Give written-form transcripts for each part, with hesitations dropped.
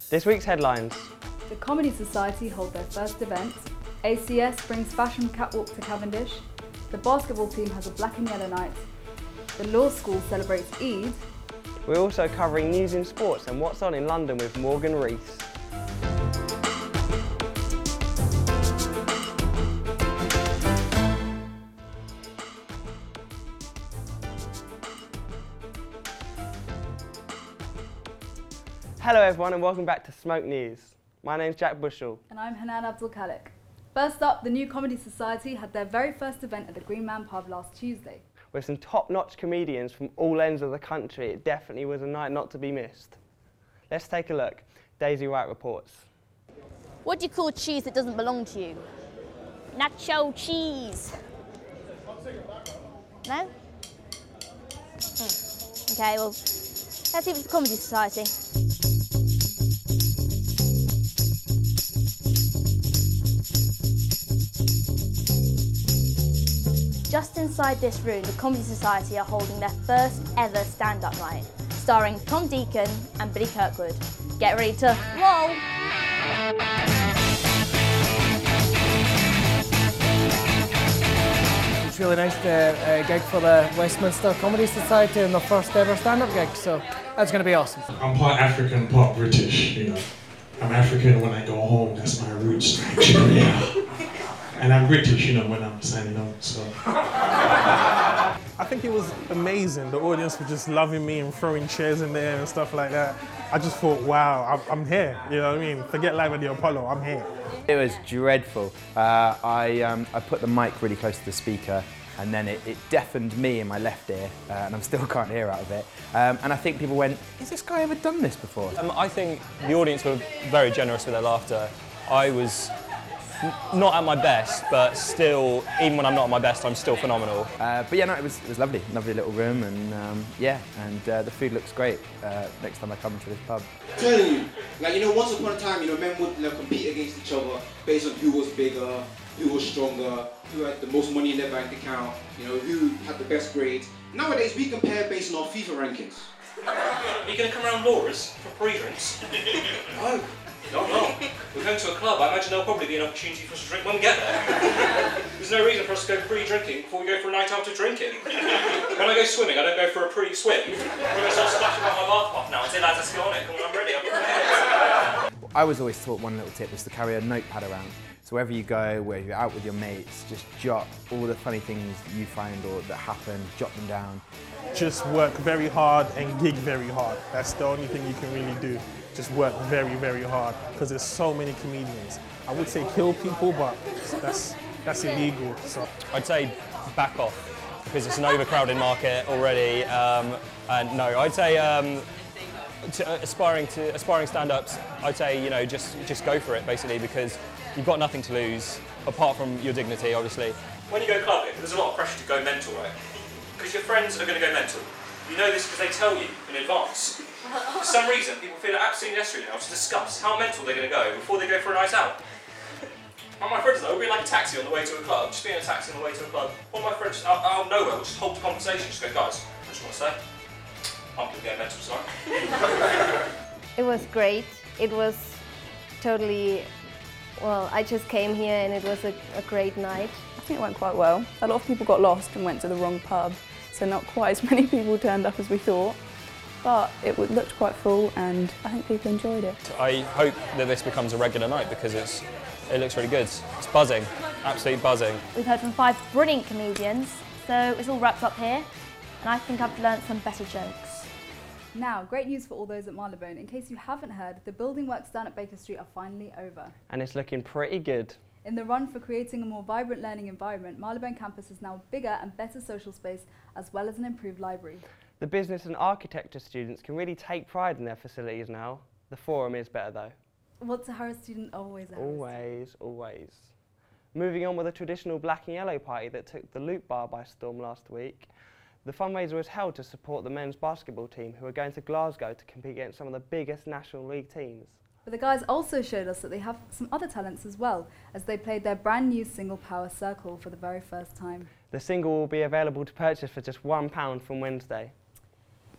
This week's headlines. The Comedy Society hold their first event. ACS brings fashion catwalk to Cavendish. The basketball team has a black and yellow night. The law school celebrates Eid. We're also covering news in sports and what's on in London with Morgan Rees. Hello everyone and welcome back to Smoke News. My name's Jack Bushell. And I'm Hanan Abdul Khalik. First up, the new Comedy Society had their very first event at the Green Man pub last Tuesday. With some top-notch comedians from all ends of the country, it definitely was a night not to be missed. Let's take a look. Daisy Wright reports. What do you call cheese that doesn't belong to you? Nacho cheese. No? Okay, well, let's see if it's the Comedy Society. Just inside this room, the Comedy Society are holding their first ever stand-up night, starring Tom Deacon and Billy Kirkwood. Get ready to roll! It's really nice to gig for the Westminster Comedy Society and their first ever stand-up gig, so that's going to be awesome. I'm part African, part British, you know. I'm African when I go home, that's my roots, Nigeria. And I'm British, you know, when I'm signing on, so. I think it was amazing. The audience was just loving me and throwing chairs in there and stuff like that. I just thought, wow, I'm here, you know what I mean? Forget Live at the Apollo, I'm here. It was dreadful. I put the mic really close to the speaker and then it deafened me in my left ear and I still can't hear out of it. And I think people went, has this guy ever done this before? I think the audience were very generous with their laughter. I was not at my best, but still, even when I'm not at my best, I'm still phenomenal. But yeah, no, it was lovely. Lovely little room and the food looks great next time I come to this pub. I'm telling you, like, you know, once upon a time, you know, men would compete against each other based on who was bigger, who was stronger, who had the most money in their bank account, you know, who had the best grades. Nowadays, we compare based on our FIFA rankings. Are you going to come around Laura's for pre-drinks? No. No. We're going to a club. I imagine there'll probably be an opportunity for us to drink when we get there. There's no reason for us to go pre-drinking before we go for a night after drinking. When I go swimming, I don't go for a pre-swim. I'm going to start splashing around my bath pop now and say, lads, let's go on it. Come on, I'm ready. I was always taught one little tip was to carry a notepad around. So wherever you go, where you're out with your mates, just jot all the funny things you find or that happen, jot them down. Just work very hard and gig very hard. That's the only thing you can really do. Just work very, very hard, because there's so many comedians. I would say kill people, but that's illegal. So I'd say back off, because it's an overcrowded market already. And no, I'd say aspiring stand-ups, I'd say, you know, just go for it basically, because you've got nothing to lose apart from your dignity, obviously. When you go clubbing, there's a lot of pressure to go mental, right? Because your friends are going to go mental. You know this because they tell you in advance. For some reason, people feel it absolutely necessary now to discuss how mental they're going to go before they go for a night out. One of my friends, though, will be like a taxi on the way to a club, just being a taxi on the way to a club. One of my friends, out of nowhere, will just hold the conversation, just go, guys, I just want to say, I'm going to get mental tonight. It was great. It was totally, well, I just came here and it was a great night. I think it went quite well. A lot of people got lost and went to the wrong pub, so not quite as many people turned up as we thought. But it looked quite full and I think people enjoyed it. I hope that this becomes a regular night because it looks really good. It's buzzing, absolutely buzzing. We've heard from 5 brilliant comedians, so it's all wrapped up here. And I think I've learnt some better jokes. Now, great news for all those at Marylebone. In case you haven't heard, the building works down at Baker Street are finally over. And it's looking pretty good. In the run for creating a more vibrant learning environment, Marylebone campus is now a bigger and better social space, as well as an improved library. The business and architecture students can really take pride in their facilities now. The forum is better though. What's a Harrow student always a Harrow Always, always. Moving on with a traditional black and yellow party that took the Loop Bar by storm last week. The fundraiser was held to support the men's basketball team who are going to Glasgow to compete against some of the biggest National League teams. But the guys also showed us that they have some other talents as well, as they played their brand new single Power Circle for the very first time. The single will be available to purchase for just £1 from Wednesday.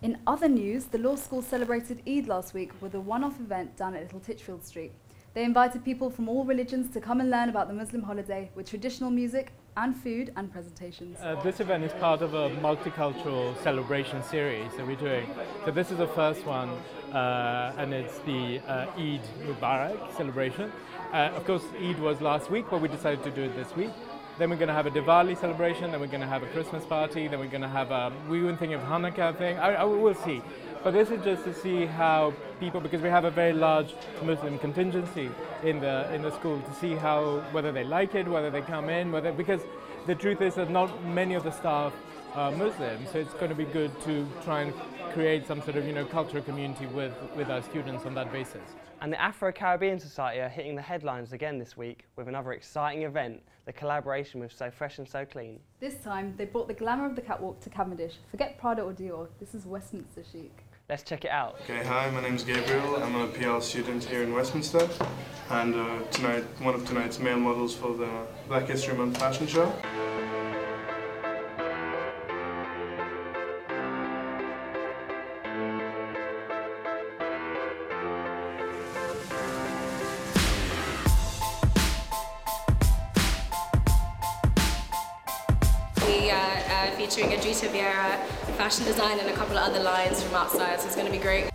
In other news, the law school celebrated Eid last week with a one-off event down at Little Titchfield Street. They invited people from all religions to come and learn about the Muslim holiday with traditional music and food and presentations. This event is part of a multicultural celebration series that we're doing. So this is the first one, and it's the Eid Mubarak celebration. Of course, Eid was last week, but we decided to do it this week. Then we're going to have a Diwali celebration, then we're going to have a Christmas party, then we're going to have we were thinking of Hanukkah thing. We'll see. But this is just to see how people, because we have a very large Muslim contingency in the school, to see whether they like it, whether they come in, because the truth is that not many of the staff are Muslim, so it's going to be good to try and create some sort of cultural community with our students on that basis. And the Afro-Caribbean Society are hitting the headlines again this week with another exciting event, the collaboration with So Fresh and So Clean. This time, they brought the glamour of the catwalk to Cavendish. Forget Prada or Dior, this is Westminster chic. Let's check it out. Okay, hi, my name's Gabriel. I'm a PL student here in Westminster, and tonight, one of tonight's male models for the Black History Month fashion show. We are featuring Adrita Vieira, fashion design, and a couple of other lines from outside, so it's going to be great.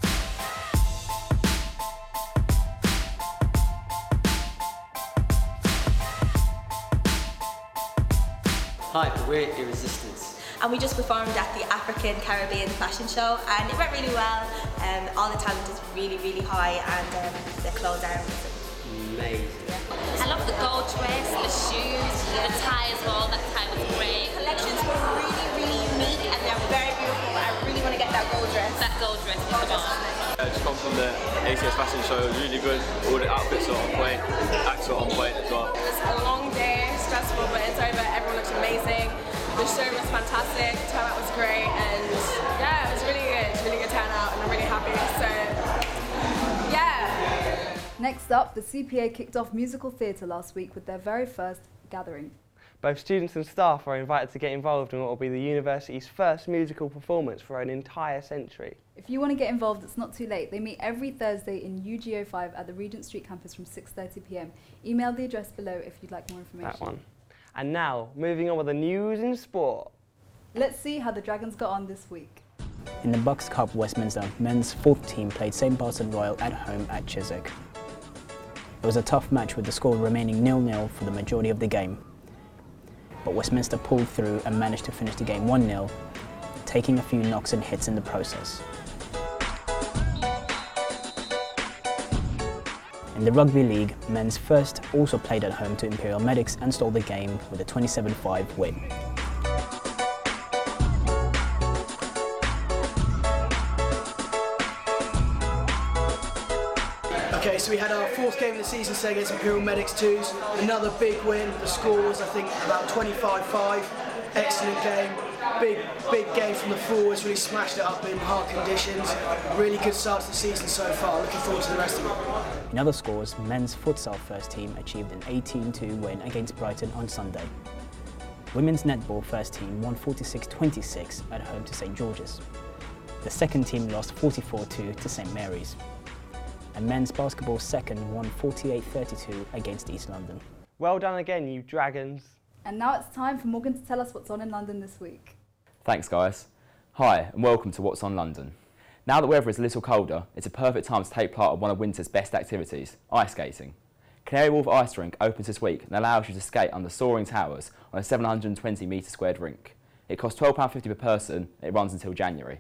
Hi, we're Irresistance. And we just performed at the African Caribbean Fashion Show, and it went really well. All the talent is really, really high, and the clothes are amazing. I love the gold dress, the shoes, the tie as well. That tie was great. Collections were really, really unique, and they're very beautiful. I really want to get that gold dress. That gold dress was the bomb. Just come from the ACS fashion show, it was really good. All the outfits are on point, acts are on point as well. It was a long day, stressful, but it's over. Everyone looked amazing. The show was fantastic, the turnout was great, and yeah, it was really good turnout, and I'm really happy. So, yeah. Next up, the CPA kicked off musical theatre last week with their very first gathering. Both students and staff are invited to get involved in what will be the university's first musical performance for an entire century. If you want to get involved, it's not too late. They meet every Thursday in UGO 5 at the Regent Street campus from 6:30 p.m. Email the address below if you'd like more information. That one. And now, moving on with the news in sport. Let's see how the Dragons got on this week. In the Bucks Cup, Westminster men's fourth team played St Barton Royal at home at Chiswick. It was a tough match with the score remaining 0-0 for the majority of the game. But Westminster pulled through and managed to finish the game 1-0, taking a few knocks and hits in the process. In the Rugby League, men's first also played at home to Imperial Medics and stole the game with a 27-5 win. Okay, so we had our fourth game of the season today against Imperial Medics 2s. Another big win. The score was, I think, about 25-5. Excellent game. Big game from the forwards. Really smashed it up in hard conditions. Really good start to the season so far. Looking forward to the rest of it. In other scores, men's futsal first team achieved an 18-2 win against Brighton on Sunday. Women's netball first team won 46-26 at home to St George's. The second team lost 44-2 to St Mary's. And men's basketball second won 48-32 against East London. Well done again, you Dragons. And now it's time for Morgan to tell us what's on in London this week. Thanks guys. Hi and welcome to What's on London. Now the weather is a little colder, it's a perfect time to take part in one of winter's best activities, ice skating. Canary Wharf Ice Rink opens this week and allows you to skate under soaring towers on a 720 metre squared rink. It costs £12.50 per person and it runs until January.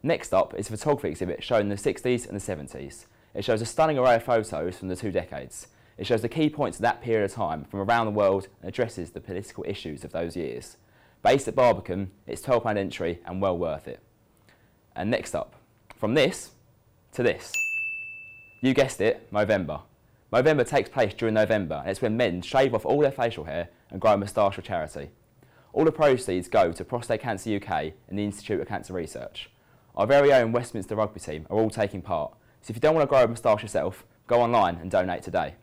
Next up is a photography exhibit showing the 60s and the 70s. It shows a stunning array of photos from the two decades. It shows the key points of that period of time from around the world and addresses the political issues of those years. Based at Barbican, it's £12 entry and well worth it. And next up, from this to this. You guessed it, Movember. Movember takes place during November and it's when men shave off all their facial hair and grow a moustache for charity. All the proceeds go to Prostate Cancer UK and the Institute of Cancer Research. Our very own Westminster rugby team are all taking part, so if you don't want to grow a moustache yourself, go online and donate today.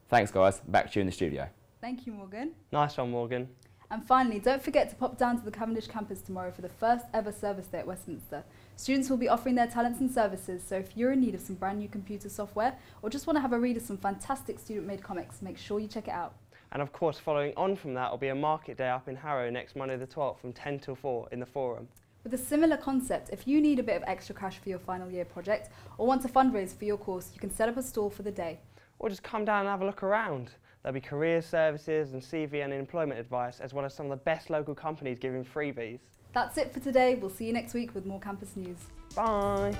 Thanks guys, back to you in the studio. Thank you, Morgan. Nice one, Morgan. And finally, don't forget to pop down to the Cavendish campus tomorrow for the first ever service day at Westminster. Students will be offering their talents and services, so if you're in need of some brand new computer software or just want to have a read of some fantastic student-made comics, make sure you check it out. And of course, following on from that will be a market day up in Harrow next Monday the 12th from 10 till 4 in the Forum. With a similar concept, if you need a bit of extra cash for your final year project or want to fundraise for your course, you can set up a stall for the day. Or just come down and have a look around. There'll be career services and CV and employment advice, as well as some of the best local companies giving freebies. That's it for today. We'll see you next week with more campus news. Bye.